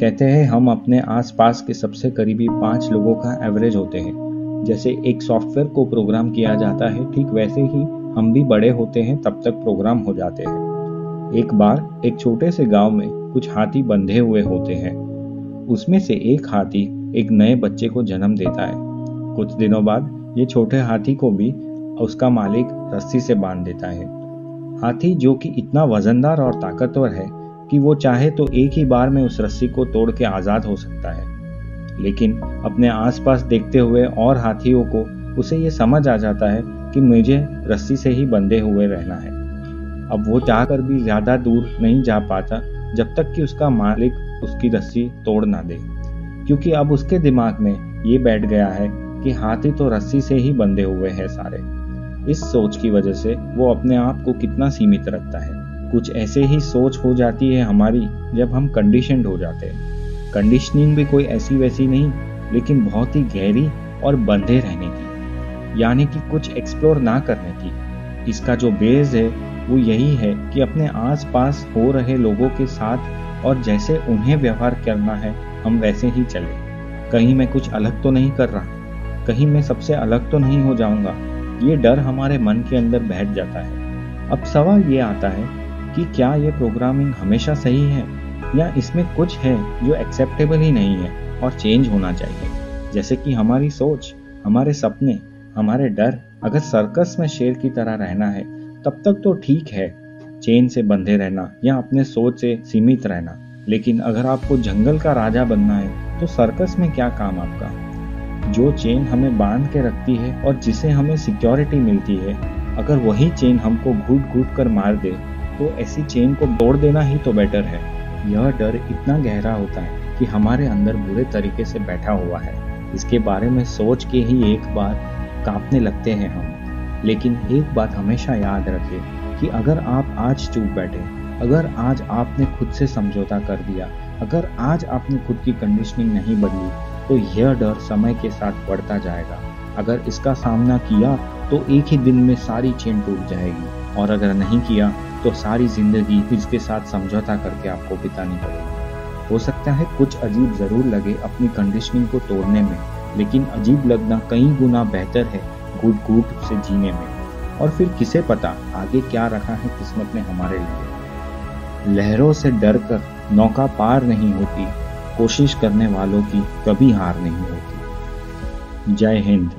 कहते हैं हम अपने आसपास के सबसे करीबी 5 लोगों का एवरेज होते हैं। जैसे एक सॉफ्टवेयर को प्रोग्राम किया जाता है, ठीक वैसे ही हम भी बड़े होते हैं तब तक प्रोग्राम हो जाते हैं। एक बार एक छोटे से गांव में कुछ हाथी बंधे हुए होते हैं। उसमें से एक हाथी एक नए बच्चे को जन्म देता है। कुछ दिनों बाद ये छोटे हाथी को भी उसका मालिक रस्सी से बांध देता है। हाथी जो कि इतना वजनदार और ताकतवर है कि वो चाहे तो एक ही बार में उस रस्सी को तोड़ के आजाद हो सकता है, लेकिन अपने आसपास देखते हुए और हाथियों को उसे ये समझ आ जाता है कि मुझे रस्सी से ही बंधे हुए रहना है। अब वो चाहकर भी ज्यादा दूर नहीं जा पाता जब तक कि उसका मालिक उसकी रस्सी तोड़ ना दे, क्योंकि अब उसके दिमाग में ये बैठ गया है कि हाथी तो रस्सी से ही बंधे हुए हैं सारे। इस सोच की वजह से वो अपने आप को कितना सीमित रखता है। कुछ ऐसे ही सोच हो जाती है हमारी जब हम कंडीशनड हो जाते हैं। कंडीशनिंग भी कोई ऐसी वैसी नहीं, लेकिन बहुत ही गहरी और बंधे रहने की, यानी कि कुछ एक्सप्लोर ना करने की। इसका जो बेस है वो यही है कि अपने आसपास हो रहे लोगों के साथ और जैसे उन्हें व्यवहार करना है हम वैसे ही चले। कहीं मैं कुछ अलग तो नहीं कर रहा, कहीं मैं सबसे अलग तो नहीं हो जाऊंगा, ये डर हमारे मन के अंदर बैठ जाता है। अब सवाल ये आता है कि क्या ये प्रोग्रामिंग हमेशा सही है या इसमें कुछ है जो एक्सेप्टेबल ही नहीं है और चेंज होना चाहिए। जैसे कि हमारी सोच, हमारे सपने, हमारे डर। अगर सर्कस में शेर की तरह रहना है तब तक तो ठीक है, चेन से बंधे रहना या अपने सोच से सीमित रहना, लेकिन अगर आपको जंगल का राजा बनना है तो सर्कस में क्या काम आपका। जो चेन हमें बांध के रखती है और जिसे हमें सिक्योरिटी मिलती है, अगर वही चेन हमको घूट घूट कर मार दे तो ऐसी चेन को तोड़ देना ही तो बेटर है। यह डर इतना गहरा होता है कि हमारे अंदर बुरे तरीके से बैठा हुआ है। इसके बारे में सोच के ही एक बार कांपने लगते हैं हम। लेकिन एक बात हमेशा याद रखें कि अगर आप आज चुप बैठे, अगर आज आपने खुद से समझौता कर दिया, अगर आज आपने खुद की कंडीशनिंग नहीं बदली, तो यह डर समय के साथ बढ़ता जाएगा। अगर इसका सामना किया तो एक ही दिन में सारी चेन टूट जाएगी, और अगर नहीं किया तो सारी जिंदगी इसके साथ समझौता करके आपको बितानी पड़ेगी। हो सकता है कुछ अजीब जरूर लगे अपनी कंडीशनिंग को तोड़ने में, लेकिन अजीब लगना कई गुना बेहतर है घूट घूट से जीने में। और फिर किसे पता आगे क्या रखा है किस्मत ने हमारे लिए। लहरों से डर कर नौका पार नहीं होती, कोशिश करने वालों की कभी हार नहीं होती। जय हिंद।